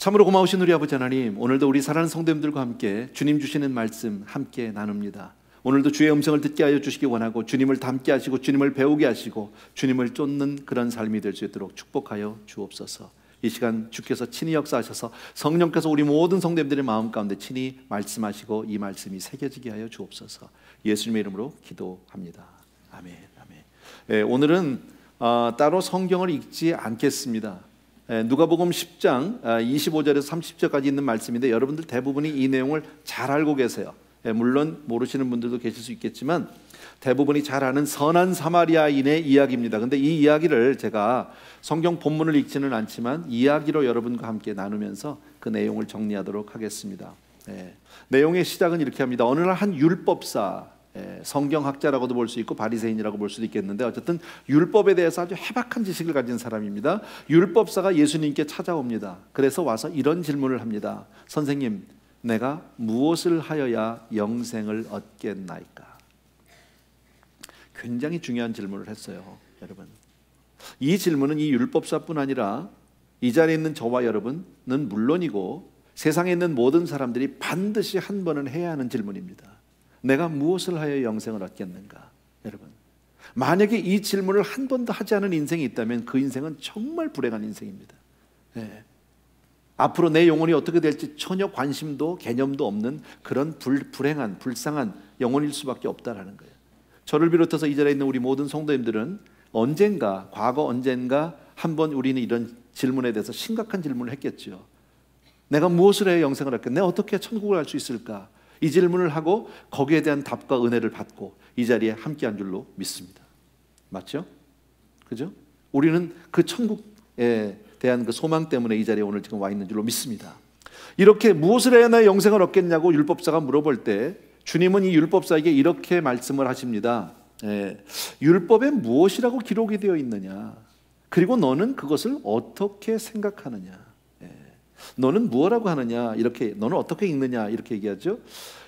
참으로 고마우신 우리 아버지 하나님, 오늘도 우리 사랑하는 성도님들과 함께 주님 주시는 말씀 함께 나눕니다. 오늘도 주의 음성을 듣게 하여 주시기 원하고, 주님을 닮게 하시고 주님을 배우게 하시고 주님을 쫓는 그런 삶이 될 수 있도록 축복하여 주옵소서. 이 시간 주께서 친히 역사하셔서 성령께서 우리 모든 성도님들의 마음 가운데 친히 말씀하시고 이 말씀이 새겨지게 하여 주옵소서. 예수님의 이름으로 기도합니다. 아멘. 아멘. 오늘은 따로 성경을 읽지 않겠습니다. 누가복음 10장 25절에서 30절까지 있는 말씀인데, 여러분들 대부분이 이 내용을 잘 알고 계세요. 물론 모르시는 분들도 계실 수 있겠지만 대부분이 잘 아는 선한 사마리아인의 이야기입니다. 근데 이 이야기를 제가 성경 본문을 읽지는 않지만 이야기로 여러분과 함께 나누면서 그 내용을 정리하도록 하겠습니다. 내용의 시작은 이렇게 합니다. 어느 날 한 율법사, 성경학자라고도 볼 수 있고 바리새인이라고 볼 수도 있겠는데, 어쨌든 율법에 대해서 아주 해박한 지식을 가진 사람입니다. 율법사가 예수님께 찾아옵니다. 그래서 와서 이런 질문을 합니다. 선생님, 내가 무엇을 하여야 영생을 얻겠나이까? 굉장히 중요한 질문을 했어요. 여러분, 이 질문은 이 율법사뿐 아니라 이 자리에 있는 저와 여러분은 물론이고 세상에 있는 모든 사람들이 반드시 한 번은 해야 하는 질문입니다. 내가 무엇을 하여 영생을 얻겠는가? 여러분, 만약에 이 질문을 한 번도 하지 않은 인생이 있다면 그 인생은 정말 불행한 인생입니다. 앞으로 내 영혼이 어떻게 될지 전혀 관심도 개념도 없는 그런 불행한 불쌍한 영혼일 수밖에 없다라는 거예요. 저를 비롯해서 이 자리에 있는 우리 모든 성도님들은 언젠가, 과거 언젠가 한번 우리는 이런 질문에 대해서 심각한 질문을 했겠죠. 내가 무엇을 해야 영생을 얻겠나? 내가 어떻게 천국을 갈 수 있을까? 이 질문을 하고 거기에 대한 답과 은혜를 받고 이 자리에 함께한 줄로 믿습니다. 맞죠? 그죠? 우리는 그 천국에 대한 그 소망 때문에 이 자리에 오늘 지금 와 있는 줄로 믿습니다. 이렇게 무엇을 해야 나 영생을 얻겠냐고 율법사가 물어볼 때 주님은 이 율법사에게 이렇게 말씀을 하십니다. 율법에 무엇이라고 기록이 되어 있느냐? 그리고 너는 그것을 어떻게 생각하느냐? 너는 무엇라고 하느냐? 이렇게, 너는 어떻게 읽느냐? 이렇게 얘기하죠.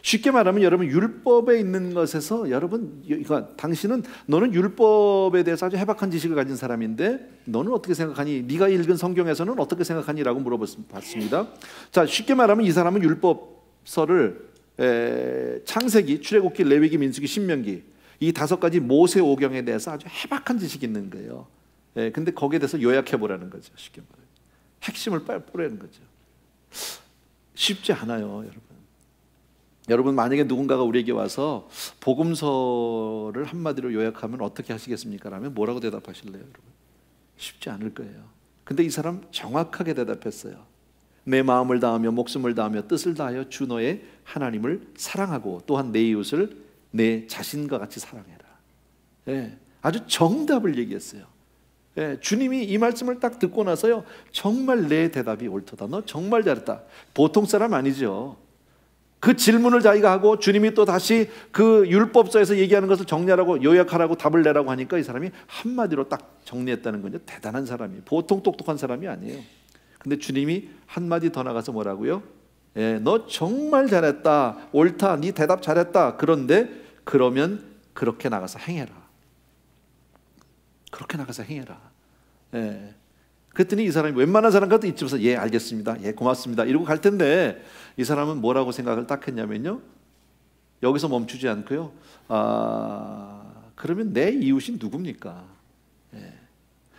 쉽게 말하면 여러분, 율법에 있는 것에서 여러분, 그러니까 당신은, 너는 율법에 대해서 아주 해박한 지식을 가진 사람인데 너는 어떻게 생각하니? 네가 읽은 성경에서는 어떻게 생각하니? 라고 물어봤습니다. 자, 쉽게 말하면 이 사람은 율법서를 창세기, 출애굽기, 레위기, 민수기, 신명기 이 5가지 모세오경에 대해서 아주 해박한 지식이 있는 거예요. 근데 거기에 대해서 요약해 보라는 거죠. 쉽게 말하면 핵심을 뿌리는 거죠. 쉽지 않아요, 여러분. 만약에 누군가가 우리에게 와서 복음서를 한마디로 요약하면 어떻게 하시겠습니까? 라면 뭐라고 대답하실래요, 여러분? 쉽지 않을 거예요. 근데 이 사람 정확하게 대답했어요. 내 마음을 다하며 목숨을 다하며 뜻을 다하여 주 너의 하나님을 사랑하고 또한 내 이웃을 내 자신과 같이 사랑해라. 아주 정답을 얘기했어요. 주님이 이 말씀을 딱 듣고 나서요, 정말 내 대답이 옳도다. 너 정말 잘했다. 보통 사람 아니죠. 그 질문을 자기가 하고 주님이 또 다시 그 율법서에서 얘기하는 것을 정리하라고, 요약하라고, 답을 내라고 하니까 이 사람이 한마디로 딱 정리했다는 건요, 대단한 사람이에요. 보통 똑똑한 사람이 아니에요. 근데 주님이 한마디 더 나가서 뭐라고요? 너 정말 잘했다. 옳다. 네 대답 잘했다. 그런데 그러면 그렇게 나가서 행해라. 그렇게 나가서 행해라. 그랬더니 이 사람이 웬만한 사람 같은 이쯤에서 예 알겠습니다, 예 고맙습니다 이러고 갈 텐데, 이 사람은 뭐라고 생각을 딱 했냐면요, 여기서 멈추지 않고요, 그러면 내 이웃이 누굽니까?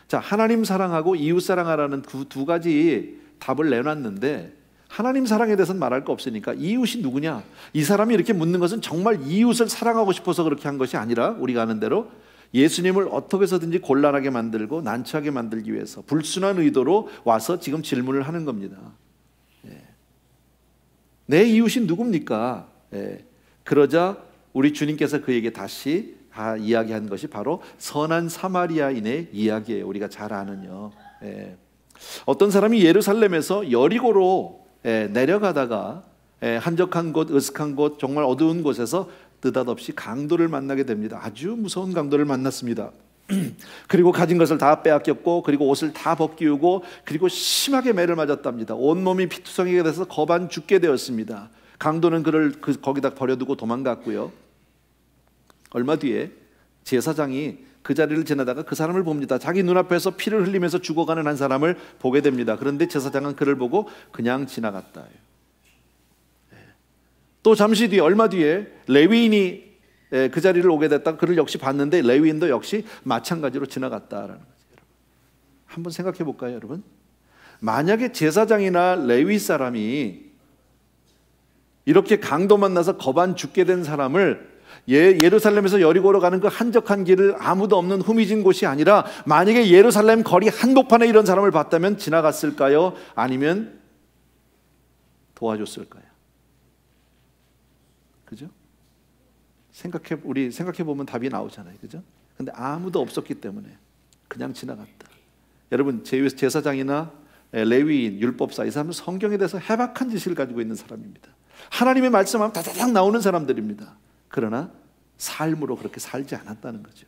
자, 하나님 사랑하고 이웃 사랑하라는 그 2가지 답을 내놨는데 하나님 사랑에 대해서는 말할 거 없으니까 이웃이 누구냐? 이 사람이 이렇게 묻는 것은 정말 이웃을 사랑하고 싶어서 그렇게 한 것이 아니라 우리가 아는 대로 예수님을 어떻게 해서든지 곤란하게 만들고 난처하게 만들기 위해서 불순한 의도로 와서 지금 질문을 하는 겁니다. 내 이웃이 누굽니까? 그러자 우리 주님께서 그에게 다시 이야기한 것이 바로 선한 사마리아인의 이야기예요. 우리가 잘 아는요. 어떤 사람이 예루살렘에서 여리고로 내려가다가 한적한 곳, 으슥한 곳, 정말 어두운 곳에서 느닷없이 강도를 만나게 됩니다. 아주 무서운 강도를 만났습니다. 그리고 가진 것을 다 빼앗겼고, 그리고 옷을 다 벗기우고, 그리고 심하게 매를 맞았답니다. 온몸이 피투성이가 돼서 거반 죽게 되었습니다. 강도는 그를 거기다 버려두고 도망갔고요. 얼마 뒤에 제사장이 그 자리를 지나다가 그 사람을 봅니다. 자기 눈앞에서 피를 흘리면서 죽어가는 한 사람을 보게 됩니다. 그런데 제사장은 그를 보고 그냥 지나갔다. 또 잠시 뒤에, 얼마 뒤에 레위인이 그 자리를 오게 됐다. 그를 역시 봤는데 레위인도 역시 마찬가지로 지나갔다라는 거죠. 한번 생각해 볼까요, 여러분? 만약에 제사장이나 레위 사람이 이렇게 강도 만나서 거반 죽게 된 사람을 예루살렘에서 여리고로 가는 그 한적한 길을 아무도 없는 후미진 곳이 아니라 만약에 예루살렘 거리 한복판에 이런 사람을 봤다면 지나갔을까요? 아니면 도와줬을까요? 그죠? 우리 생각해 보면 답이 나오잖아요, 그죠? 근데 아무도 없었기 때문에 그냥 지나갔다. 여러분, 제사장이나 레위인, 율법사, 이 사람은 성경에 대해서 해박한 지식을 가지고 있는 사람입니다. 하나님의 말씀하면 다다닥 나오는 사람들입니다. 그러나 삶으로 그렇게 살지 않았다는 거죠.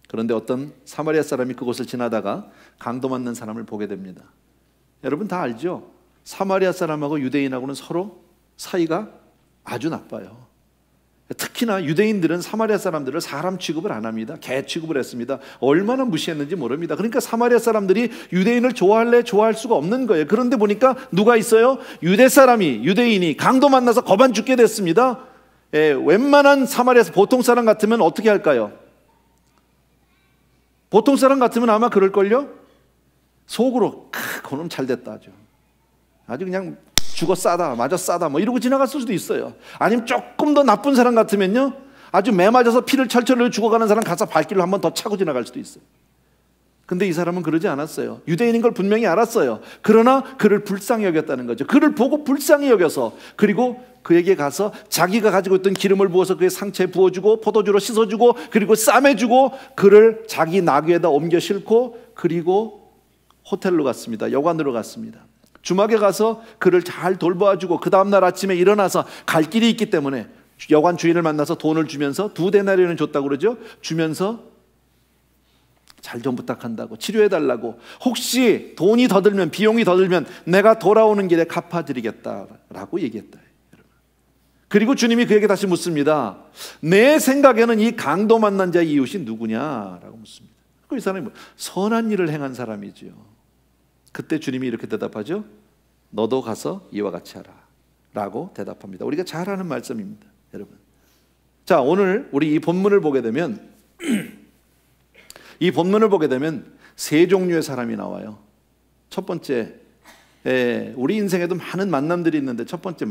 그런데 어떤 사마리아 사람이 그곳을 지나다가 강도 맞는 사람을 보게 됩니다. 여러분 다 알죠? 사마리아 사람하고 유대인하고는 서로 사이가 아주 나빠요. 특히나 유대인들은 사마리아 사람들을 사람 취급을 안 합니다. 개 취급을 했습니다. 얼마나 무시했는지 모릅니다. 그러니까 사마리아 사람들이 유대인을 좋아할래? 좋아할 수가 없는 거예요. 그런데 보니까 누가 있어요? 유대인이 강도 만나서 거반 죽게 됐습니다. 웬만한 사마리아에서 보통 사람 같으면 어떻게 할까요? 보통 사람 같으면 아마 그럴걸요? 속으로 그놈 잘됐다, 아주 그냥 죽어 싸다, 맞아 싸다, 뭐 이러고 지나갔을 수도 있어요. 아니면 조금 더 나쁜 사람 같으면요, 아주 매 맞아서 피를 철철 흘려 죽어가는 사람 가서 발길로 한 번 더 차고 지나갈 수도 있어요. 근데 이 사람은 그러지 않았어요. 유대인인 걸 분명히 알았어요. 그러나 그를 불쌍히 여겼다는 거죠. 그를 보고 불쌍히 여겨서, 그리고 그에게 가서 자기가 가지고 있던 기름을 부어서 그의 상처에 부어주고 포도주로 씻어주고 그리고 쌈해주고 그를 자기 나귀에다 옮겨 싣고 그리고 호텔로 갔습니다. 여관으로 갔습니다. 주막에 가서 그를 잘 돌봐주고 그 다음날 아침에 일어나서 갈 길이 있기 때문에 여관 주인을 만나서 돈을 주면서 2데나리온을 줬다고 그러죠. 주면서 잘 좀 부탁한다고, 치료해달라고, 혹시 돈이 더 들면, 비용이 더 들면 내가 돌아오는 길에 갚아드리겠다라고 얘기했다. 그리고 주님이 그에게 다시 묻습니다. 내 생각에는 이 강도 만난 자의 이웃이 누구냐라고 묻습니다. 이 사람이 선한 일을 행한 사람이지요. 그때 주님이 이렇게 대답하죠. 너도 가서 이와 같이 하라 라고 대답합니다. 우리가 잘 아는 말씀입니다, 여러분. 자, 오늘 우리 이 본문을 보게 되면 이 본문을 보게 되면 세 종류의 사람이 나와요. 첫 번째, 우리 인생에도 많은 만남들이 있는데 첫 번째,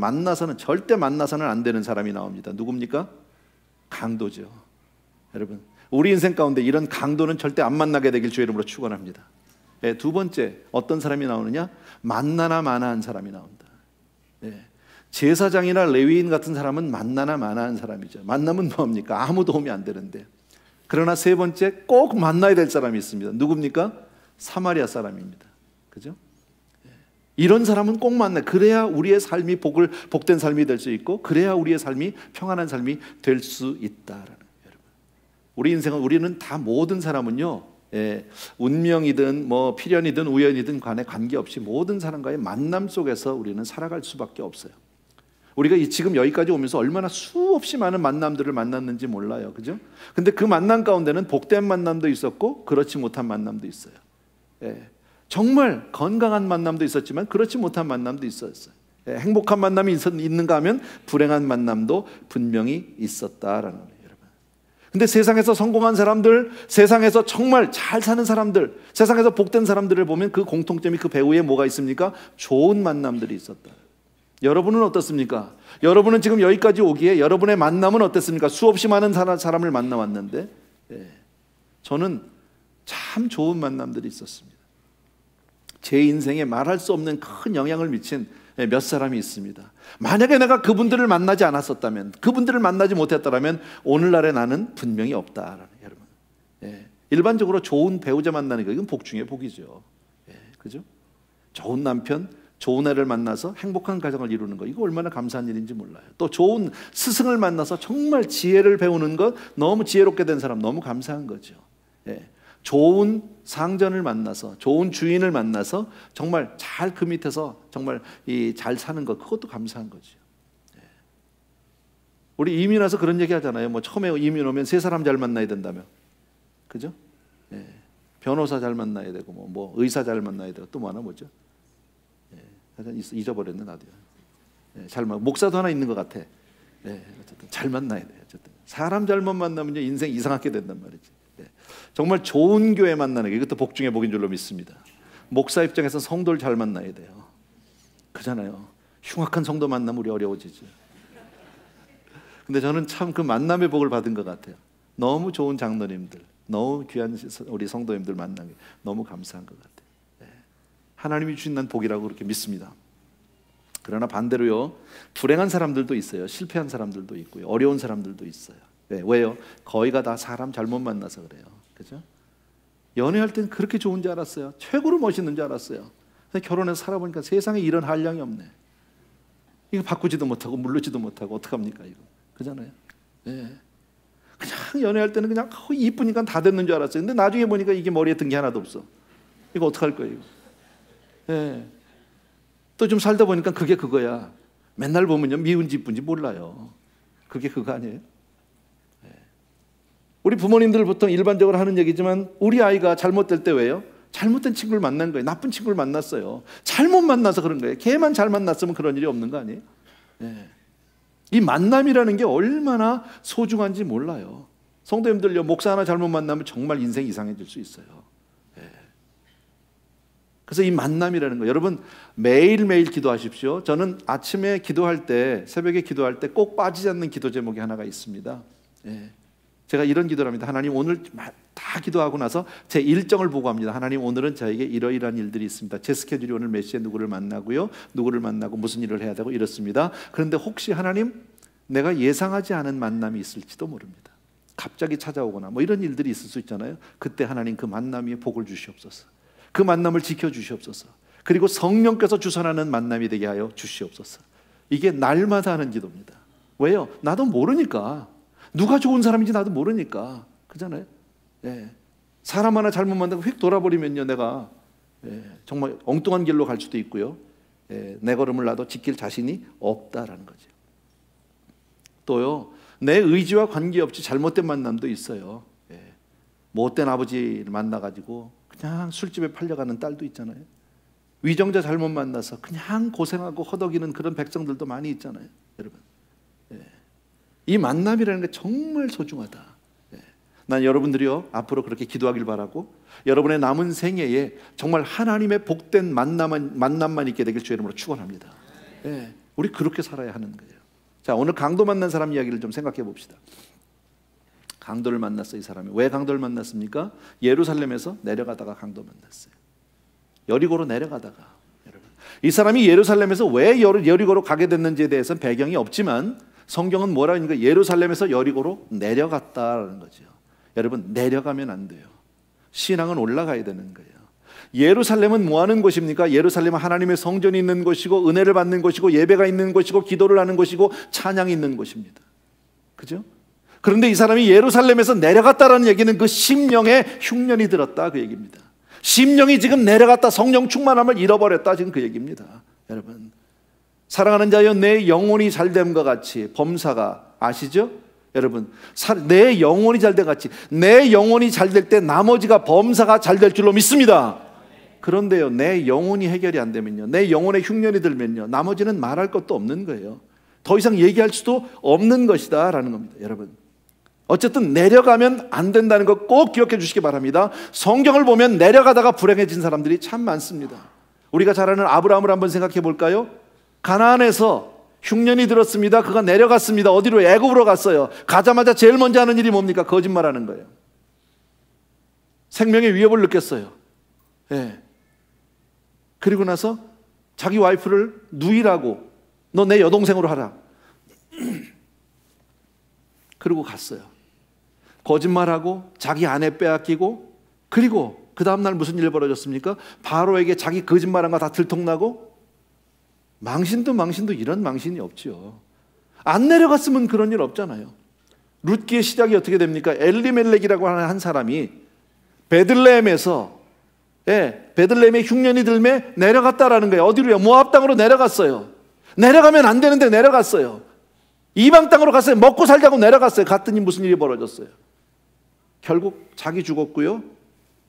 절대 만나서는 안 되는 사람이 나옵니다. 누굽니까? 강도죠. 여러분, 우리 인생 가운데 이런 강도는 절대 안 만나게 되길 주의 이름으로 축원합니다. 두 번째, 어떤 사람이 나오느냐? 만나나 마나한 사람이 나온다. 제사장이나 레위인 같은 사람은 만나나 마나한 사람이죠. 만나면 뭡니까? 아무 도움이 안 되는데. 그러나 세 번째, 꼭 만나야 될 사람이 있습니다. 누굽니까? 사마리아 사람입니다. 그죠? 이런 사람은 꼭 만나. 그래야 우리의 삶이 복된 삶이 될 수 있고, 그래야 우리의 삶이 평안한 삶이 될 수 있다라는 거예요, 여러분. 우리 인생은, 우리는 다, 모든 사람은요, 운명이든 뭐 필연이든 우연이든 간에 관계없이 모든 사람과의 만남 속에서 우리는 살아갈 수밖에 없어요. 우리가 지금 여기까지 오면서 얼마나 수없이 많은 만남들을 만났는지 몰라요, 그죠? 근데 그 만남 가운데는 복된 만남도 있었고 그렇지 못한 만남도 있어요. 정말 건강한 만남도 있었지만 그렇지 못한 만남도 있었어요. 행복한 만남이 있는가 하면 불행한 만남도 분명히 있었다라는 거예요, 여러분. 근데 세상에서 성공한 사람들, 세상에서 정말 잘 사는 사람들, 세상에서 복된 사람들을 보면 그 공통점이, 그 배후에 뭐가 있습니까? 좋은 만남들이 있었다. 여러분은 어떻습니까? 여러분은 지금 여기까지 오기에 여러분의 만남은 어땠습니까? 수없이 많은 사람을 만나왔는데, 저는 참 좋은 만남들이 있었습니다. 제 인생에 말할 수 없는 큰 영향을 미친 몇 사람이 있습니다. 만약에 내가 그분들을 만나지 않았었다면, 그분들을 만나지 못했더라면 오늘날의 나는 분명히 없다라는, 여러분. 일반적으로 좋은 배우자 만나는 거, 이건 복 중에 복이죠. 그죠? 좋은 남편, 좋은 애를 만나서 행복한 가정을 이루는 거, 이거 얼마나 감사한 일인지 몰라요. 또 좋은 스승을 만나서 정말 지혜를 배우는 것, 너무 지혜롭게 된 사람, 너무 감사한 거죠. 좋은 상전을 만나서, 좋은 주인을 만나서 정말 잘 그 밑에서 정말 잘 사는 것, 그것도 감사한 거죠. 그런데 우리 이민 와서 그런 얘기 하잖아요. 뭐 처음에 이민 오면 세 사람 잘 만나야 된다며. 그죠? 예. 변호사 잘 만나야 되고 뭐 의사 잘 만나야 되고 또 뭐 하나 뭐죠? 예. 잊어버렸네 나도요. 예. 목사도 하나 있는 것 같아. 예. 어쨌든 잘 만나야 돼요. 어쨌든 사람 잘못 만나면 인생 이상하게 된단 말이지. 예. 정말 좋은 교회 만나는 게 이것도 복 중에 복인 줄로 믿습니다. 목사 입장에서 성도를 잘 만나야 돼요. 그잖아요. 흉악한 성도 만나면 우리 어려워지죠. 근데 저는 참 그 만남의 복을 받은 것 같아요. 너무 좋은 장로님들, 너무 귀한 우리 성도님들 만난 게 너무 감사한 것 같아요. 네. 하나님이 주신 난 복이라고 그렇게 믿습니다. 그러나 반대로요, 불행한 사람들도 있어요. 실패한 사람들도 있고요, 어려운 사람들도 있어요. 네. 왜요? 거의가 다 사람 잘못 만나서 그래요. 그죠? 연애할 때는 그렇게 좋은 줄 알았어요. 최고로 멋있는 줄 알았어요. 근데 결혼해서 살아보니까 세상에 이런 한량이 없네. 이거 바꾸지도 못하고 물르지도 못하고 어떡합니까 이거? 그잖아요. 네. 그냥 연애할 때는 그냥 이쁘니까 다 됐는 줄 알았어요. 근데 나중에 보니까 이게 머리에 든 게 하나도 없어. 이거 어떡할 거예요? 네. 또 좀 살다 보니까 그게 그거야. 맨날 보면요, 미운지 이쁜지 몰라요. 그게 그거 아니에요? 네. 우리 부모님들 보통 일반적으로 하는 얘기지만 우리 아이가 잘못될 때 왜요? 잘못된 친구를 만난 거예요. 나쁜 친구를 만났어요. 잘못 만나서 그런 거예요. 걔만 잘 만났으면 그런 일이 없는 거 아니에요? 네. 이 만남이라는 게 얼마나 소중한지 몰라요. 성도님들요, 목사 하나 잘못 만나면 정말 인생 이상해질 수 있어요. 네. 그래서 이 만남이라는 거, 여러분 매일매일 기도하십시오. 저는 아침에 기도할 때, 새벽에 기도할 때 꼭 빠지지 않는 기도 제목이 하나가 있습니다. 네. 제가 이런 기도를 합니다. 하나님, 오늘 다 기도하고 나서 제 일정을 보고 합니다. 하나님, 오늘은 저에게 이러이러한 일들이 있습니다. 제 스케줄이 오늘 몇 시에 누구를 만나고요, 누구를 만나고 무슨 일을 해야 되고 이렇습니다. 그런데 혹시 하나님, 내가 예상하지 않은 만남이 있을지도 모릅니다. 갑자기 찾아오거나 뭐 이런 일들이 있을 수 있잖아요. 그때 하나님 그 만남 위에 복을 주시옵소서. 그 만남을 지켜주시옵소서. 그리고 성령께서 주선하는 만남이 되게 하여 주시옵소서. 이게 날마다 하는 기도입니다. 왜요? 나도 모르니까. 누가 좋은 사람인지 나도 모르니까. 그잖아요. 예. 사람 하나 잘못 만나고 휙 돌아버리면요, 내가 정말 엉뚱한 길로 갈 수도 있고요. 내 걸음을 나도 지킬 자신이 없다라는 거죠. 또요, 내 의지와 관계없이 잘못된 만남도 있어요. 못된 아버지를 만나가지고 그냥 술집에 팔려가는 딸도 있잖아요. 위정자 잘못 만나서 그냥 고생하고 허덕이는 그런 백성들도 많이 있잖아요. 여러분, 이 만남이라는 게 정말 소중하다. 난 여러분들이요, 앞으로 그렇게 기도하길 바라고, 여러분의 남은 생애에 정말 하나님의 복된 만남만 있게 되길 주의 이름으로 축원합니다. 우리 그렇게 살아야 하는 거예요. 자, 오늘 강도 만난 사람 이야기를 좀 생각해 봅시다. 강도를 만났어요. 이 사람이 왜 강도를 만났습니까? 예루살렘에서 내려가다가 강도 만났어요. 여리고로 내려가다가. 여러분, 이 사람이 예루살렘에서 왜 여리고로 가게 됐는지에 대해서는 배경이 없지만 성경은 뭐라고 하니까 예루살렘에서 여리고로 내려갔다라는 거죠. 여러분, 내려가면 안 돼요. 신앙은 올라가야 되는 거예요. 예루살렘은 뭐 하는 곳입니까? 예루살렘은 하나님의 성전이 있는 곳이고 은혜를 받는 곳이고 예배가 있는 곳이고 기도를 하는 곳이고 찬양이 있는 곳입니다. 그죠? 그런데 이 사람이 예루살렘에서 내려갔다라는 얘기는 그 심령에 흉년이 들었다, 그 얘기입니다. 심령이 지금 내려갔다, 성령 충만함을 잃어버렸다, 지금 그 얘기입니다. 여러분, 사랑하는 자여, 내 영혼이 잘됨과 같이 범사가, 아시죠? 여러분, 내 영혼이 잘됨 같이 내 영혼이 잘될 때 나머지가 범사가 잘될 줄로 믿습니다. 그런데요, 내 영혼이 해결이 안 되면요, 내 영혼에 흉년이 들면요, 나머지는 말할 것도 없는 거예요. 더 이상 얘기할 수도 없는 것이다 라는 겁니다. 여러분, 어쨌든 내려가면 안 된다는 거 꼭 기억해 주시기 바랍니다. 성경을 보면 내려가다가 불행해진 사람들이 참 많습니다. 우리가 잘 아는 아브라함을 한번 생각해 볼까요? 가나안에서 흉년이 들었습니다. 그가 내려갔습니다. 어디로? 애굽으로 갔어요. 가자마자 제일 먼저 하는 일이 뭡니까? 거짓말하는 거예요. 생명의 위협을 느꼈어요. 그리고 나서 자기 와이프를 누이라고, 너 내 여동생으로 하라. 그리고 갔어요. 거짓말하고 자기 아내 빼앗기고, 그리고 그 다음날 무슨 일 벌어졌습니까? 바로에게 자기 거짓말한 거 다 들통나고, 망신도 이런 망신이 없지요. 안 내려갔으면 그런 일 없잖아요. 룻기의 시작이 어떻게 됩니까? 엘리멜렉이라고 하는 한 사람이 베들레헴에서 베들레헴에 흉년이 들매 내려갔다라는 거예요. 어디로요? 모압 땅으로 내려갔어요. 내려가면 안 되는데 내려갔어요. 이방 땅으로 갔어요. 먹고 살자고 내려갔어요. 갔더니 무슨 일이 벌어졌어요? 결국 자기 죽었고요,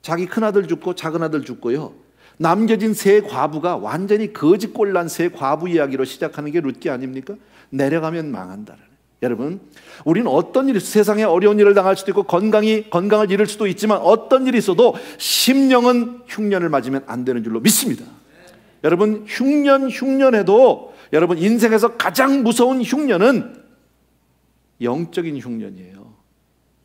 자기 큰아들 죽고 작은아들 죽고요, 남겨진 세 과부가 완전히 거지꼴난 세 과부 이야기로 시작하는 게 룻기 아닙니까? 내려가면 망한다는. 여러분, 우리는 어떤 일이, 세상에 어려운 일을 당할 수도 있고 건강을 잃을 수도 있지만 어떤 일이 있어도 심령은 흉년을 맞으면 안 되는 줄로 믿습니다. 여러분, 흉년해도 여러분, 인생에서 가장 무서운 흉년은 영적인 흉년이에요.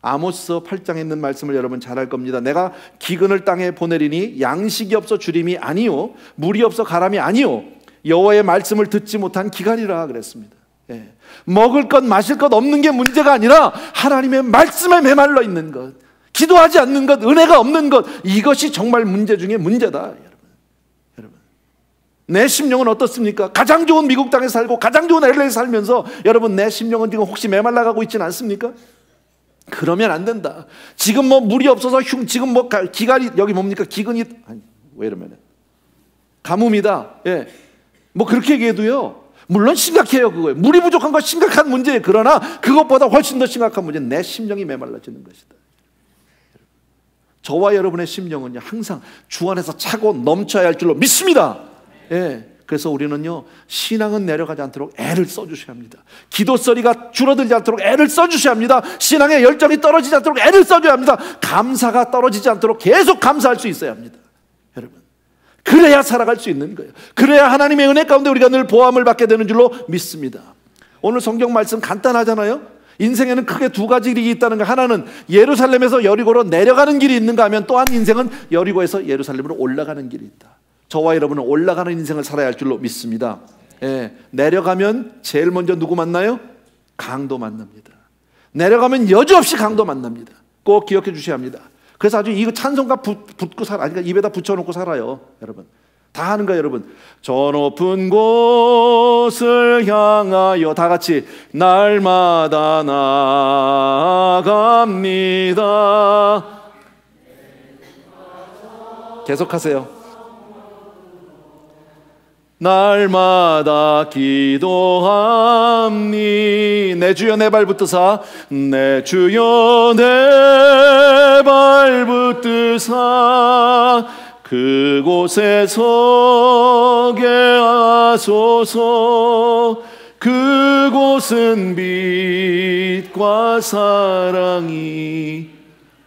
아모스 8장에 있는 말씀을 여러분 잘 알 겁니다. 내가 기근을 땅에 보내리니 양식이 없어 주림이 아니요 물이 없어 가람이 아니요 여호와의 말씀을 듣지 못한 기간이라 그랬습니다. 예. 먹을 것 마실 것 없는 게 문제가 아니라 하나님의 말씀에 메말라 있는 것, 기도하지 않는 것, 은혜가 없는 것, 이것이 정말 문제 중에 문제다. 여러분, 내 심령은 어떻습니까? 가장 좋은 미국 땅에 살고 가장 좋은 LA에 살면서 여러분, 내 심령은 지금 혹시 메말라가고 있지는 않습니까? 그러면 안 된다. 지금 뭐 물이 없어서 지금 뭐 기간이, 여기 뭡니까? 기근이, 아니, 왜 이러면 가뭄이다. 예. 뭐 그렇게 얘기해도요, 물론 심각해요. 그거예요. 물이 부족한 건 심각한 문제예요. 그러나 그것보다 훨씬 더 심각한 문제는 내 심령이 메말라지는 것이다. 저와 여러분의 심령은요, 항상 주 안에서 차고 넘쳐야 할 줄로 믿습니다. 예. 그래서 우리는요, 신앙은 내려가지 않도록 애를 써주셔야 합니다. 기도소리가 줄어들지 않도록 애를 써주셔야 합니다. 신앙의 열정이 떨어지지 않도록 애를 써줘야 합니다. 감사가 떨어지지 않도록 계속 감사할 수 있어야 합니다. 여러분, 그래야 살아갈 수 있는 거예요. 그래야 하나님의 은혜 가운데 우리가 늘 보함을 받게 되는 줄로 믿습니다. 오늘 성경 말씀 간단하잖아요. 인생에는 크게 두 가지 길이 있다는 거. 하나는 예루살렘에서 여리고로 내려가는 길이 있는가 하면, 또한 인생은 여리고에서 예루살렘으로 올라가는 길이 있다. 저와 여러분은 올라가는 인생을 살아야 할 줄로 믿습니다. 예, 내려가면 제일 먼저 누구 만나요? 강도 만납니다. 내려가면 여지없이 강도 만납니다. 꼭 기억해 주셔야 합니다. 그래서 아주 이거 찬송가 붙고 살아, 그러니까 입에다 붙여놓고 살아요. 여러분, 다 하는 거예요. 여러분, 저 높은 곳을 향하여 다 같이 날마다 나아갑니다. 계속하세요. 날마다 기도함니. 내 주여 내 발 붙드사, 내 주여 내 발 붙드사 그곳에 서게 하소서. 그곳은 빛과 사랑이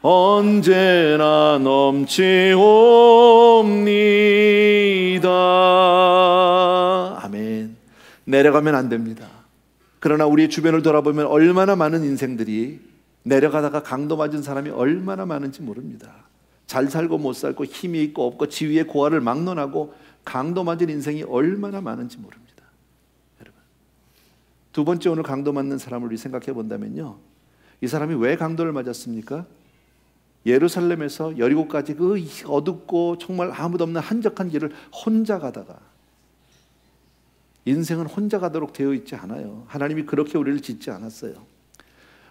언제나 넘치옵니다. 아멘. 내려가면 안 됩니다. 그러나 우리 주변을 돌아보면 얼마나 많은 인생들이 내려가다가 강도 맞은 사람이 얼마나 많은지 모릅니다. 잘 살고 못 살고 힘이 있고 없고 지위의 고하를 막론하고 강도 맞은 인생이 얼마나 많은지 모릅니다. 여러분, 두 번째, 오늘 강도 맞는 사람을 우리 생각해 본다면요, 이 사람이 왜 강도를 맞았습니까? 예루살렘에서 여리고까지 그 어둡고 정말 아무도 없는 한적한 길을 혼자 가다가, 인생은 혼자 가도록 되어 있지 않아요. 하나님이 그렇게 우리를 짓지 않았어요.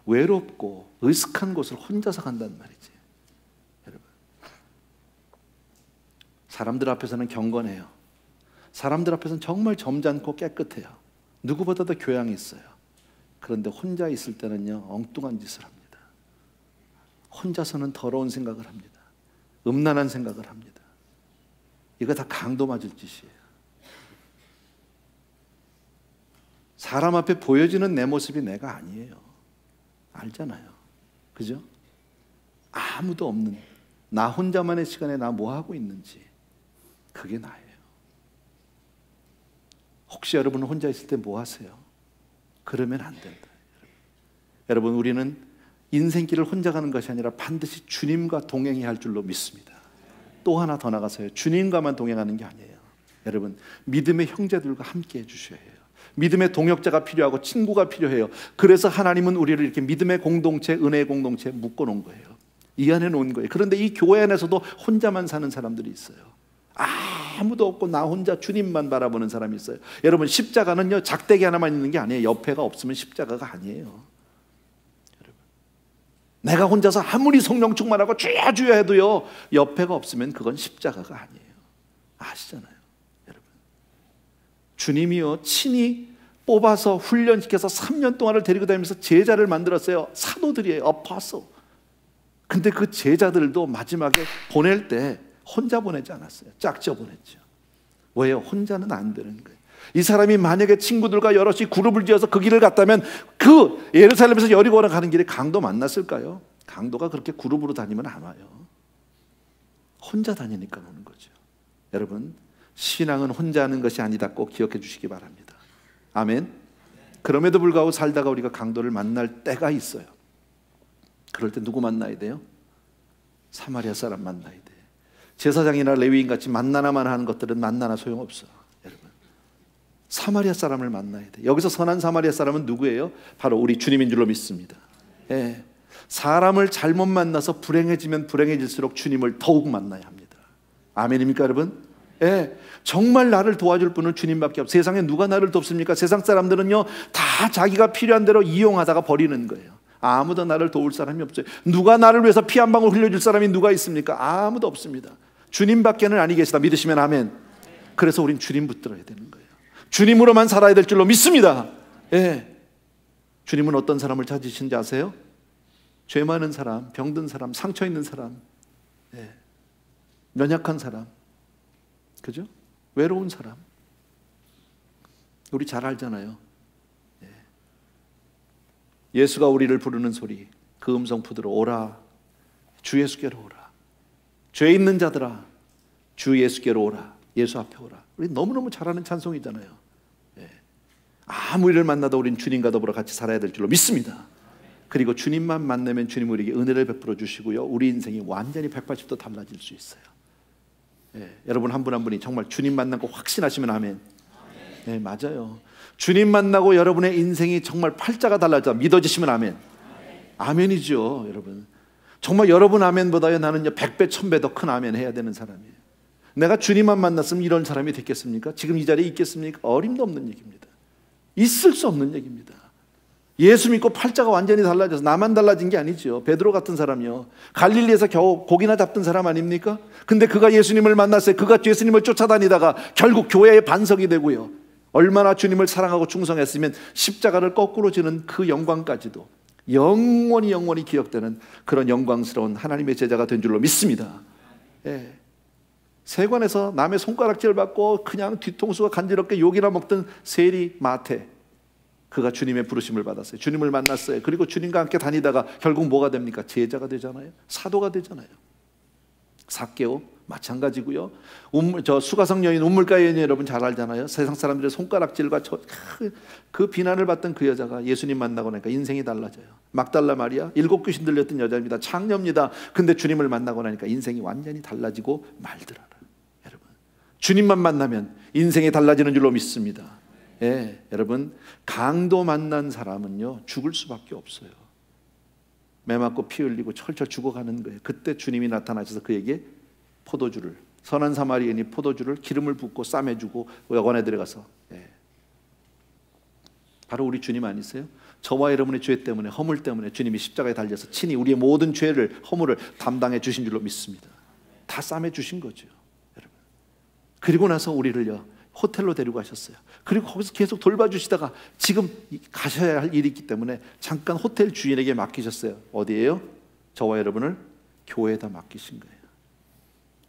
외롭고 으슥한 곳을 혼자서 간단 말이지. 여러분, 사람들 앞에서는 경건해요. 사람들 앞에서는 정말 점잖고 깨끗해요. 누구보다도 교양이 있어요. 그런데 혼자 있을 때는요, 엉뚱한 짓을 합니다. 혼자서는 더러운 생각을 합니다. 음란한 생각을 합니다. 이거 다 강도 맞을 짓이에요. 사람 앞에 보여지는 내 모습이 내가 아니에요. 알잖아요. 그죠? 아무도 없는 나 혼자만의 시간에 나 뭐 하고 있는지, 그게 나예요. 혹시 여러분은 혼자 있을 때 뭐 하세요? 그러면 안 된다. 여러분, 우리는 인생길을 혼자 가는 것이 아니라 반드시 주님과 동행해야 할 줄로 믿습니다. 또 하나 더 나가서요, 주님과만 동행하는 게 아니에요. 여러분, 믿음의 형제들과 함께 해주셔야 해요. 믿음의 동역자가 필요하고 친구가 필요해요. 그래서 하나님은 우리를 이렇게 믿음의 공동체, 은혜의 공동체에 묶어놓은 거예요. 이 안에 놓은 거예요. 그런데 이 교회 안에서도 혼자만 사는 사람들이 있어요. 아무도 없고 나 혼자 주님만 바라보는 사람이 있어요. 여러분, 십자가는요, 작대기 하나만 있는 게 아니에요. 옆에가 없으면 십자가가 아니에요. 여러분, 내가 혼자서 아무리 성령 충만하고 주야 주야 해도요, 옆에가 없으면 그건 십자가가 아니에요. 아시잖아요. 여러분, 주님이요 친히 뽑아서 훈련시켜서 3년 동안을 데리고 다니면서 제자를 만들었어요. 사도들이에요. apostle. 근데 그 제자들도 마지막에 보낼 때 혼자 보내지 않았어요. 짝져 보냈죠. 왜요? 혼자는 안 되는 거예요. 이 사람이 만약에 친구들과 여럿이 그룹을 지어서 그 길을 갔다면 그 예루살렘에서 여리고로 가는 길에 강도 만났을까요? 강도가 그렇게 그룹으로 다니면 안 와요. 혼자 다니니까 오는 거죠. 여러분, 신앙은 혼자 하는 것이 아니다. 꼭 기억해 주시기 바랍니다. 아멘. 그럼에도 불구하고 살다가 우리가 강도를 만날 때가 있어요. 그럴 때 누구 만나야 돼요? 사마리아 사람 만나야 돼요. 제사장이나 레위인 같이 만나나만 하는 것들은 만나나 소용없어. 여러분, 사마리아 사람을 만나야 돼요. 여기서 선한 사마리아 사람은 누구예요? 바로 우리 주님인 줄로 믿습니다. 예. 사람을 잘못 만나서 불행해지면 불행해질수록 주님을 더욱 만나야 합니다. 아멘입니까 여러분? 예. 정말 나를 도와줄 분은 주님밖에 없어요. 세상에 누가 나를 돕습니까? 세상 사람들은요 다 자기가 필요한 대로 이용하다가 버리는 거예요. 아무도 나를 도울 사람이 없어요. 누가 나를 위해서 피 한 방울 흘려줄 사람이 누가 있습니까? 아무도 없습니다. 주님밖에는 아니 계시다. 믿으시면 아멘. 그래서 우린 주님 붙들어야 되는 거예요. 주님으로만 살아야 될 줄로 믿습니다. 예. 주님은 어떤 사람을 찾으신지 아세요? 죄 많은 사람, 병든 사람, 상처 있는 사람, 예. 연약한 사람, 그죠? 외로운 사람. 우리 잘 알잖아요. 예. 예수가 우리를 부르는 소리, 그 음성 붙들어 오라. 주 예수께로 오라. 죄 있는 자들아, 주 예수께로 오라. 예수 앞에 오라. 우리 너무너무 잘하는 찬송이잖아요. 예. 아무 일을 만나도 우린 주님과 더불어 같이 살아야 될 줄로 믿습니다. 그리고 주님만 만나면 주님 우리에게 은혜를 베풀어 주시고요, 우리 인생이 완전히 180도 달라질 수 있어요. 예. 여러분 한 분 한 분이 정말 주님 만난 거 확신하시면 아멘. 네, 맞아요. 주님 만나고 여러분의 인생이 정말 팔자가 달라져 믿어지시면 아멘. 아멘이죠 여러분. 정말 여러분 아멘보다요 나는 100배 1000배 더 큰 아멘 해야 되는 사람이에요. 내가 주님만 만났으면 이런 사람이 됐겠습니까? 지금 이 자리에 있겠습니까? 어림도 없는 얘기입니다. 있을 수 없는 얘기입니다. 예수 믿고 팔자가 완전히 달라져서 나만 달라진 게 아니죠. 베드로 같은 사람이요, 갈릴리에서 겨우 고기나 잡던 사람 아닙니까? 근데 그가 예수님을 만났어요. 그가 예수님을 쫓아다니다가 결국 교회의 반석이 되고요, 얼마나 주님을 사랑하고 충성했으면 십자가를 거꾸로 지는 그 영광까지도 영원히 기억되는 그런 영광스러운 하나님의 제자가 된 줄로 믿습니다. 예. 세관에서 남의 손가락질 받고 그냥 뒤통수가 간지럽게 욕이나 먹던 세리 마태, 그가 주님의 부르심을 받았어요. 주님을 만났어요. 그리고 주님과 함께 다니다가 결국 뭐가 됩니까? 제자가 되잖아요. 사도가 되잖아요. 삭개오 마찬가지고요. 저 수가성 여인, 운물가 여인 여러분 잘 알잖아요. 세상 사람들의 손가락질과 그 비난을 받던 그 여자가 예수님 만나고 나니까 인생이 달라져요. 막달라 마리아, 7 귀신 들렸던 여자입니다. 창녀입니다. 근데 주님을 만나고 나니까 인생이 완전히 달라지고 말더라. 여러분, 주님만 만나면 인생이 달라지는 줄로 믿습니다. 예, 여러분, 강도 만난 사람은요 죽을 수밖에 없어요. 매 맞고 피 흘리고 철철 죽어가는 거예요. 그때 주님이 나타나셔서 그에게 포도주를, 선한 사마리아인이 포도주를 기름을 붓고 쌈해주고 여관에 들어가서, 예. 바로 우리 주님 아니세요? 저와 여러분의 죄 때문에, 허물 때문에 주님이 십자가에 달려서 친히 우리의 모든 죄를, 허물을 담당해 주신 줄로 믿습니다. 다 쌈해 주신 거죠, 여러분. 그리고 나서 우리를요 호텔로 데리고 가셨어요. 그리고 거기서 계속 돌봐주시다가 지금 가셔야 할 일이 있기 때문에 잠깐 호텔 주인에게 맡기셨어요. 어디예요? 저와 여러분을 교회에다 맡기신 거예요.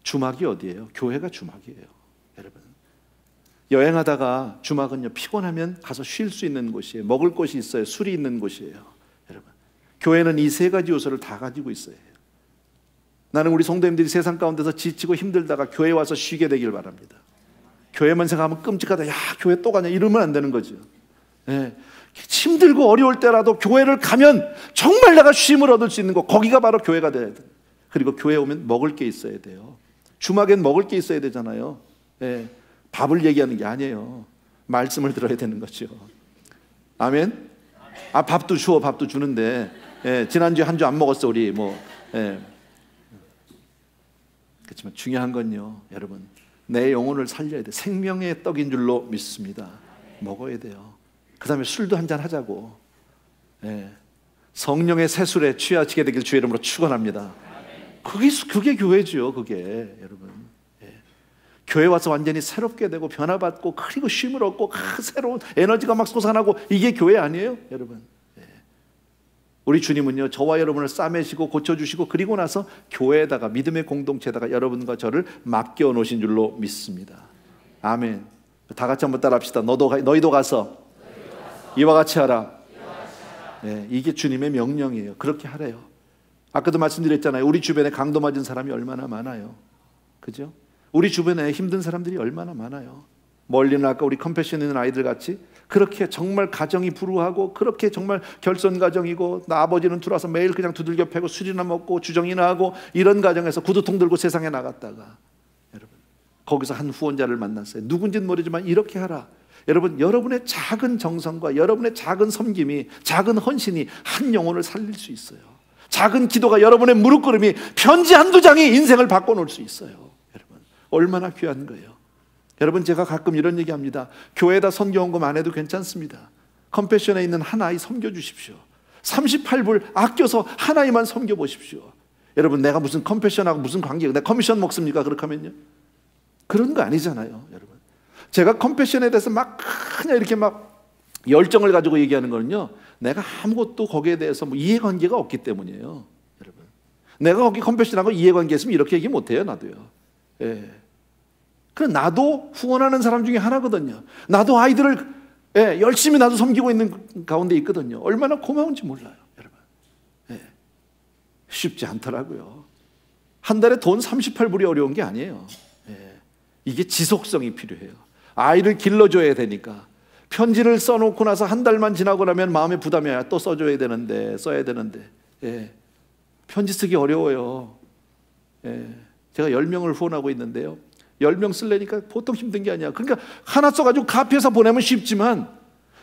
주막이 어디예요? 교회가 주막이에요. 여러분, 여행하다가 주막은요 피곤하면 가서 쉴 수 있는 곳이에요. 먹을 곳이 있어요. 술이 있는 곳이에요. 여러분, 교회는 이 3가지 요소를 다 가지고 있어요. 나는 우리 성도님들이 세상 가운데서 지치고 힘들다가 교회 와서 쉬게 되길 바랍니다. 교회만 생각하면 끔찍하다, 야 교회 또 가냐, 이러면 안 되는 거죠. 예. 힘들고 어려울 때라도 교회를 가면 정말 내가 쉼을 얻을 수 있는 곳, 거기가 바로 교회가 돼야 돼요. 그리고 교회에 오면 먹을 게 있어야 돼요. 주막엔 먹을 게 있어야 되잖아요. 예. 밥을 얘기하는 게 아니에요. 말씀을 들어야 되는 거죠. 아멘. 아 밥도 주어, 밥도 주는데, 예. 지난주에 한 주 안 먹었어 우리 뭐. 예. 그렇지만 중요한 건요 여러분, 내 영혼을 살려야 돼. 생명의 떡인 줄로 믿습니다. 먹어야 돼요. 그 다음에 술도 한잔 하자고. 예. 성령의 새술에 취하시게 되길 주의 이름으로 축원합니다. 그게 교회죠, 그게 여러분. 예. 교회 와서 완전히 새롭게 되고 변화받고 그리고 쉼을 얻고 새로운 에너지가 막 솟아나고 이게 교회 아니에요, 여러분? 우리 주님은요, 저와 여러분을 싸매시고 고쳐주시고 그리고 나서 교회에다가, 믿음의 공동체에다가 여러분과 저를 맡겨 놓으신 줄로 믿습니다. 아멘. 다 같이 한번 따라합시다. 너희도 가서 이와 같이 하라. 네, 이게 주님의 명령이에요. 그렇게 하래요. 아까도 말씀드렸잖아요. 우리 주변에 강도 맞은 사람이 얼마나 많아요. 그죠? 우리 주변에 힘든 사람들이 얼마나 많아요. 멀리는 아까 우리 컴패션 있는 아이들 같이 그렇게 정말 가정이 불우하고 그렇게 정말 결손 가정이고, 나 아버지는 들어와서 매일 그냥 두들겨 패고 술이나 먹고 주정이나 하고, 이런 가정에서 구두통 들고 세상에 나갔다가 여러분 거기서 한 후원자를 만났어요. 누군지는 모르지만 이렇게 하라. 여러분, 여러분의 작은 정성과 여러분의 작은 섬김이, 작은 헌신이 한 영혼을 살릴 수 있어요. 작은 기도가, 여러분의 무릎꿇음이 편지 한두 장이 인생을 바꿔놓을 수 있어요. 여러분, 얼마나 귀한 거예요. 여러분, 제가 가끔 이런 얘기합니다. 교회에다 선교원금 안 해도 괜찮습니다. 컴패션에 있는 한 아이 섬겨주십시오. 38불 아껴서 한 아이만 섬겨보십시오. 여러분, 내가 무슨 컴패션하고 무슨 관계가, 내가 커미션 먹습니까? 그렇게 하면요, 그런 거 아니잖아요. 여러분, 제가 컴패션에 대해서 막 그냥 이렇게 막 열정을 가지고 얘기하는 거는요, 내가 아무것도 거기에 대해서 뭐 이해관계가 없기 때문이에요. 여러분, 내가 거기 컴패션하고 이해관계 있으면 이렇게 얘기 못해요. 나도요. 예. 그럼 나도 후원하는 사람 중에 하나거든요. 나도 아이들을 열심히 나도 섬기고 있는 가운데 있거든요. 얼마나 고마운지 몰라요, 여러분. 쉽지 않더라고요. 한 달에 돈 38불이 어려운 게 아니에요. 이게 지속성이 필요해요. 아이를 길러줘야 되니까. 편지를 써놓고 나서 한 달만 지나고 나면 마음의 부담이 와요. 또 써줘야 되는데, 써야 되는데. 편지 쓰기 어려워요. 제가 10명을 후원하고 있는데요, 10명 쓰려니까 보통 힘든 게 아니야. 그러니까 하나 써가지고 카피해서 보내면 쉽지만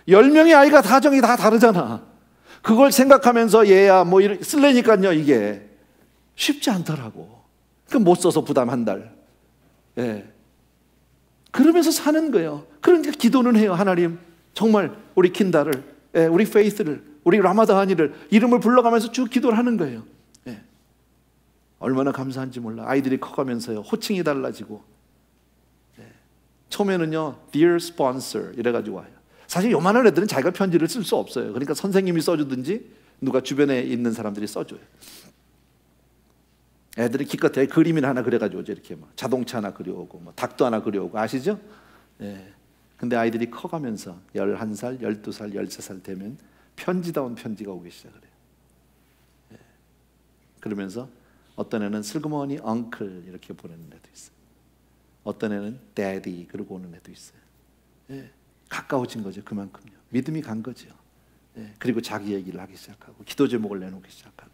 10명의 아이가 가정이 다 다르잖아. 그걸 생각하면서 얘야 뭐 쓰려니까요, 이게 쉽지 않더라고. 그러니까 못 써서 부담 한 달. 그러면서 사는 거예요. 그러니까 기도는 해요. 하나님, 정말 우리 킨다를, 우리 페이스를, 우리 라마다하니를 이름을 불러가면서 쭉 기도를 하는 거예요. 얼마나 감사한지 몰라. 아이들이 커가면서요, 호칭이 달라지고, 처음에는요, Dear Sponsor 이래가지고 와요. 사실 요만한 애들은 자기가 편지를 쓸 수 없어요. 그러니까 선생님이 써주든지 누가 주변에 있는 사람들이 써줘요. 애들이 기껏해 그림이나 하나 그려가지고 이렇게 막 자동차 하나 그려오고 뭐 닭도 하나 그려오고, 아시죠? 근데 아이들이 커가면서 11살, 12살, 13살 되면 편지다운 편지가 오기 시작을 해요. 그러면서 어떤 애는 슬그머니 엉클 이렇게 보내는 애도 있어요. 어떤 애는 daddy 그러고 오는 애도 있어요. 가까워진 거죠. 그만큼요. 믿음이 간 거죠. 그리고 자기 얘기를 하기 시작하고 기도 제목을 내놓기 시작하고,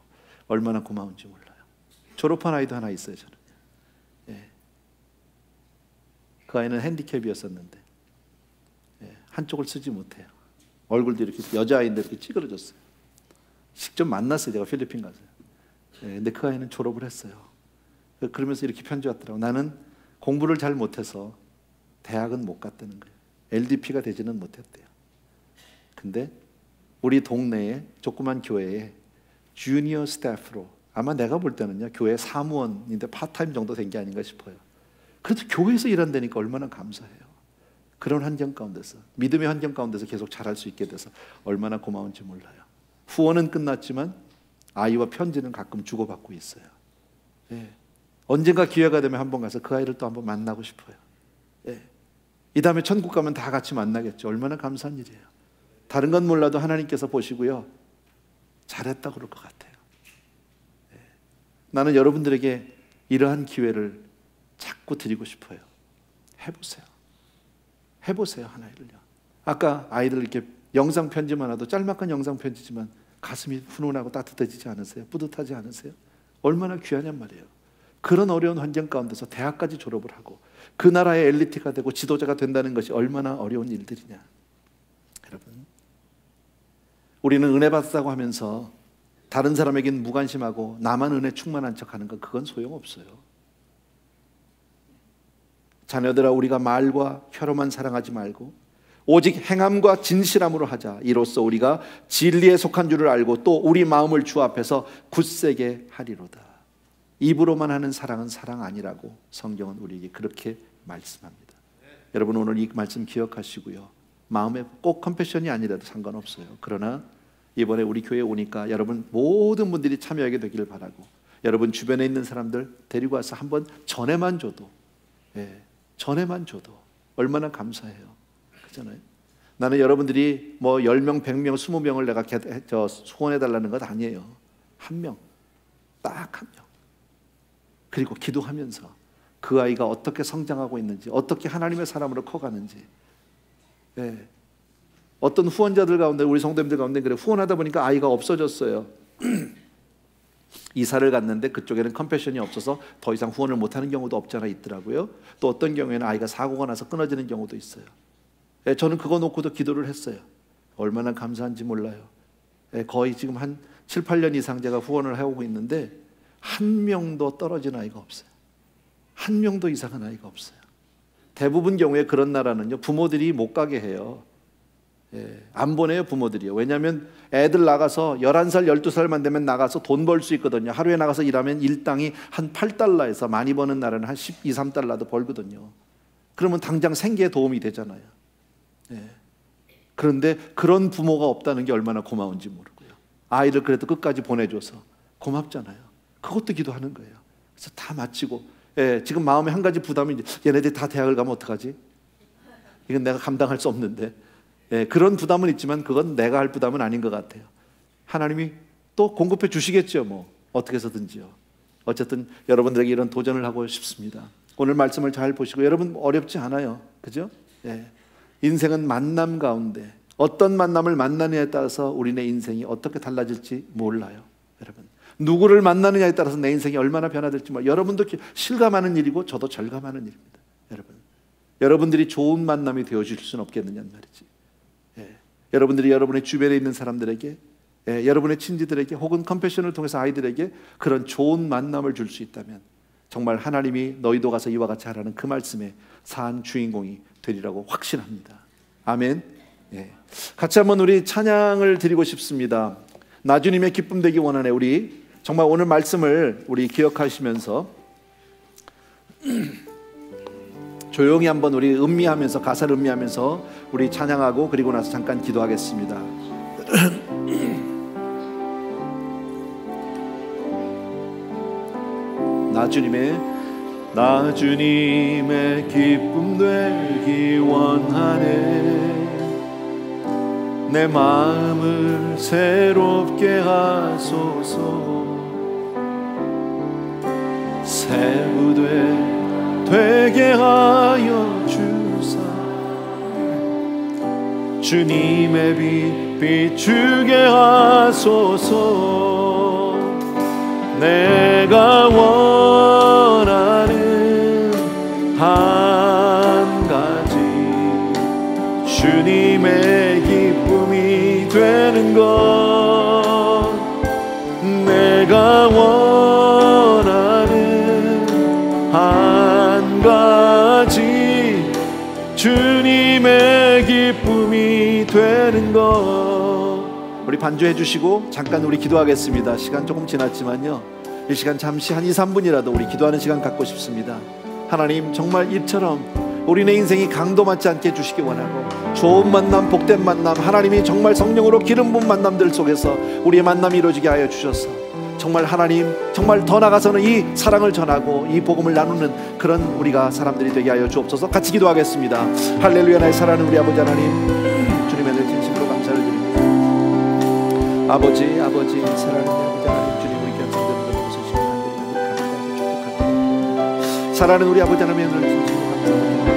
얼마나 고마운지 몰라요. 졸업한 아이도 하나 있어요, 저는. 그 아이는 핸디캡이었었는데 한쪽을 쓰지 못해요. 얼굴도 이렇게, 여자아이인데 이렇게 찌그러졌어요. 직접 만났어요, 제가 필리핀 가서. 근데 그 아이는 졸업을 했어요. 그러면서 이렇게 편지 왔더라고요. 나는 공부를 잘 못해서 대학은 못 갔다는 거예요. LDP가 되지는 못했대요. 근데 우리 동네에 조그만 교회에 주니어 스태프로, 아마 내가 볼 때는요, 교회 사무원인데 파타임 정도 된 게 아닌가 싶어요. 그래도 교회에서 일한다니까 얼마나 감사해요. 그런 환경 가운데서, 믿음의 환경 가운데서 계속 자랄 수 있게 돼서 얼마나 고마운지 몰라요. 후원은 끝났지만 아이와 편지는 가끔 주고받고 있어요. 언젠가 기회가 되면 한번 가서 그 아이를 또 한번 만나고 싶어요. 이 다음에 천국 가면 다 같이 만나겠죠. 얼마나 감사한 일이에요. 다른 건 몰라도 하나님께서 보시고요, 잘했다 그럴 것 같아요. 나는 여러분들에게 이러한 기회를 자꾸 드리고 싶어요. 해보세요. 해보세요, 하나를요. 아까 아이들 이렇게 영상 편지만 와도, 짤막한 영상 편지지만 가슴이 훈훈하고 따뜻해지지 않으세요? 뿌듯하지 않으세요? 얼마나 귀하냔 말이에요. 그런 어려운 환경 가운데서 대학까지 졸업을 하고 그 나라의 엘리트가 되고 지도자가 된다는 것이 얼마나 어려운 일들이냐. 여러분, 우리는 은혜 받았다고 하면서 다른 사람에게는 무관심하고 나만 은혜 충만한 척하는 건, 그건 소용없어요. 자녀들아, 우리가 말과 혀로만 사랑하지 말고 오직 행함과 진실함으로 하자. 이로써 우리가 진리에 속한 줄을 알고 또 우리 마음을 주 앞에서 굳세게 하리로다. 입으로만 하는 사랑은 사랑 아니라고 성경은 우리에게 그렇게 말씀합니다. 여러분 오늘 이 말씀 기억하시고요. 마음에 꼭 컨페션이 아니라도 상관없어요. 그러나 이번에 우리 교회에 오니까 여러분 모든 분들이 참여하게 되기를 바라고, 여러분 주변에 있는 사람들 데리고 와서 한번 전에만 줘도, 전에만 줘도 얼마나 감사해요. 그렇잖아요. 나는 여러분들이 뭐 10명, 100명, 20명을 내가 소원해달라는 것 아니에요. 한 명, 딱 한 명. 그리고 기도하면서 그 아이가 어떻게 성장하고 있는지, 어떻게 하나님의 사람으로 커가는지. 어떤 후원자들 가운데, 우리 성도님들 가운데 그래, 후원하다 보니까 아이가 없어졌어요. 이사를 갔는데 그쪽에는 컴패션이 없어서 더 이상 후원을 못하는 경우도 없잖아 있더라고요. 또 어떤 경우에는 아이가 사고가 나서 끊어지는 경우도 있어요. 저는 그거 놓고도 기도를 했어요. 얼마나 감사한지 몰라요. 거의 지금 한 7, 8년 이상 제가 후원을 해오고 있는데 한 명도 떨어진 아이가 없어요. 한 명도 이상한 아이가 없어요. 대부분 경우에 그런 나라는요, 부모들이 못 가게 해요. 안 보내요, 부모들이요. 왜냐하면 애들 나가서 11살, 12살만 되면 나가서 돈 벌 수 있거든요. 하루에 나가서 일하면 일당이 한 8달러에서 많이 버는 나라는 한 12, 13달러도 벌거든요. 그러면 당장 생계에 도움이 되잖아요. 그런데 그런 부모가 없다는 게 얼마나 고마운지 모르고요. 아이를 그래도 끝까지 보내줘서 고맙잖아요. 그것도 기도하는 거예요. 그래서 다 마치고, 지금 마음에 한 가지 부담이 이제 얘네들이 다 대학을 가면 어떡하지? 이건 내가 감당할 수 없는데, 그런 부담은 있지만 그건 내가 할 부담은 아닌 것 같아요. 하나님이 또 공급해 주시겠죠, 뭐 어떻게 해서든지요. 어쨌든 여러분들에게 이런 도전을 하고 싶습니다. 오늘 말씀을 잘 보시고, 여러분 어렵지 않아요, 그죠? 인생은 만남 가운데 어떤 만남을 만나느냐에 따라서 우리네 인생이 어떻게 달라질지 몰라요. 여러분 누구를 만나느냐에 따라서 내 인생이 얼마나 변화될지 몰라요. 여러분도 실감하는 일이고 저도 절감하는 일입니다. 여러분들이 좋은 만남이 되어주실 수는 없겠느냐는 말이지. 여러분들이 여러분의 주변에 있는 사람들에게, 여러분의 친지들에게, 혹은 컴패션을 통해서 아이들에게 그런 좋은 만남을 줄 수 있다면 정말 하나님이 너희도 가서 이와 같이 하라는 그 말씀의 산 주인공이 되리라고 확신합니다. 아멘. 같이 한번 우리 찬양을 드리고 싶습니다. 나주님의 기쁨 되기 원하네. 우리 정말 오늘 말씀을 우리 기억하시면서 조용히 한번 우리 음미하면서, 가사를 음미하면서 우리 찬양하고 그리고 나서 잠깐 기도하겠습니다. 나주님의 기쁨 되기 원하네. 내 마음을 새롭게 하소서. 새 부대 되게 하여 주사. 주님의 빛 비추게 하소서. 내가 원하는 한 가지, 주님의 기쁨이 되는 것. 내가 원하는 한 가지, 주님의 기쁨이 되는 것. 우리 반주해 주시고 잠깐 우리 기도하겠습니다. 시간 조금 지났지만요, 이 시간 잠시 한 2, 3분이라도 우리 기도하는 시간 갖고 싶습니다. 하나님, 정말 이처럼 우리네 인생이 강도 맞지 않게 해주시기 원하고, 좋은 만남, 복된 만남, 하나님이 정말 성령으로 기름 부은 만남들 속에서 우리의 만남이 이루어지게 하여 주셔서 정말 하나님, 정말 더 나아가서는 이 사랑을 전하고 이 복음을 나누는 그런 우리가 사람들이 되게 하여 주옵소서. 같이 기도하겠습니다. 할렐루야. 나의 사랑하는 우리 아버지 하나님, 주님의 늘 진심으로 감사를 드립니다. 아버지 사랑하는 아버지 하나님, 주님 우리 귀한 성도님들 오소서 축복합니다. 사랑하는 우리 아버지 하나님, 늘 진심으로 감사합니다.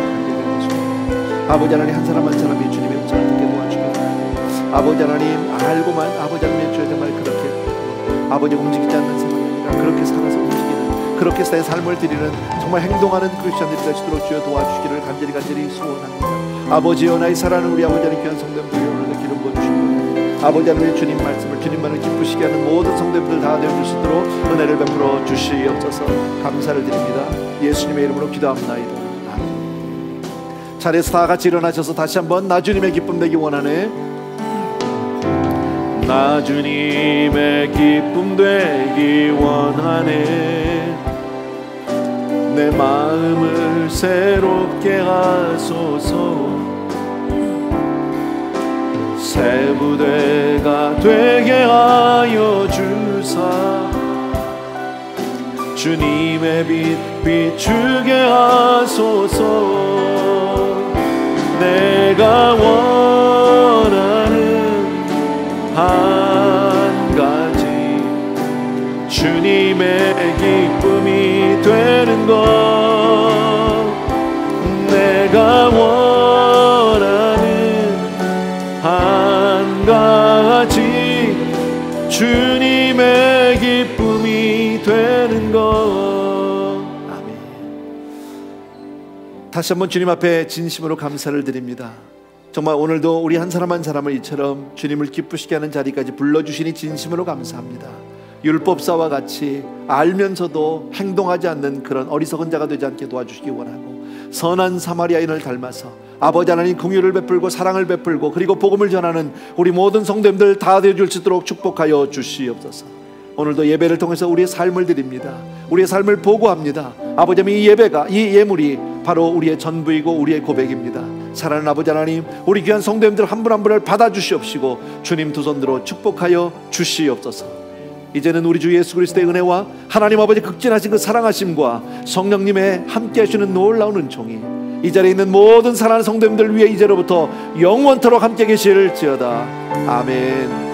아버지 하나님, 한 사람 한 사람이 주님의 음성을 듣게 도와주시고, 아버지 하나님 알고만 아버지 하나님의 주의 정말 그렇게 아버지 움직이지 않는 생활이 아니라 그렇게 살아서 움직이는, 그렇게 내 삶을 드리는 정말 행동하는 크리스천들이 되시도록 주여 도와주시기를 간절히 소원합니다. 아버지여, 나의 사랑하는 우리 아버지 하나님, 귀한 성도님들 오늘도 기름 부어주시고, 아버지 하나님의 주님 말씀을 주님만을 기쁘시게 하는 모든 성도님들 다 되어줄 수 있도록 은혜를 베풀어 주시옵소서. 감사를 드립니다. 예수님의 이름으로 기도합나이다. 자리에서 다 같이 일어나셔서 다시 한번 나주님의 기쁨 되기 원하네. 나주님의 기쁨 되기 원하네. 내 마음을 새롭게 하소서. 새 부대가 되게 하여 주사 주님의 빛 비추게 하소서. 내가 원하는 한 가지 주님의 기쁨이 되는 것. 내가 원하는 한 가지 주님의 기쁨이 되는 것. 아멘. 다시 한번 주님 앞에 진심으로 감사를 드립니다. 정말 오늘도 우리 한 사람 한 사람을 이처럼 주님을 기쁘시게 하는 자리까지 불러주시니 진심으로 감사합니다. 율법사와 같이 알면서도 행동하지 않는 그런 어리석은 자가 되지 않게 도와주시기 원하고, 선한 사마리아인을 닮아서 아버지 하나님 긍휼을 베풀고 사랑을 베풀고 그리고 복음을 전하는 우리 모든 성도님들 다 되어줄 수 있도록 축복하여 주시옵소서. 오늘도 예배를 통해서 우리의 삶을 드립니다. 우리의 삶을 보고합니다. 아버지, 이 예배가, 이 예물이 바로 우리의 전부이고 우리의 고백입니다. 사랑하는 아버지 하나님, 우리 귀한 성도님들 한 분 한 분을 받아주시옵시고 주님 두 손으로 축복하여 주시옵소서. 이제는 우리 주 예수 그리스도의 은혜와 하나님 아버지 극진하신 그 사랑하심과 성령님의 함께 하시는 놀라운 은총이 이 자리에 있는 모든 사랑하는 성도님들 위해 이제로부터 영원토록 함께 계실지어다. 아멘.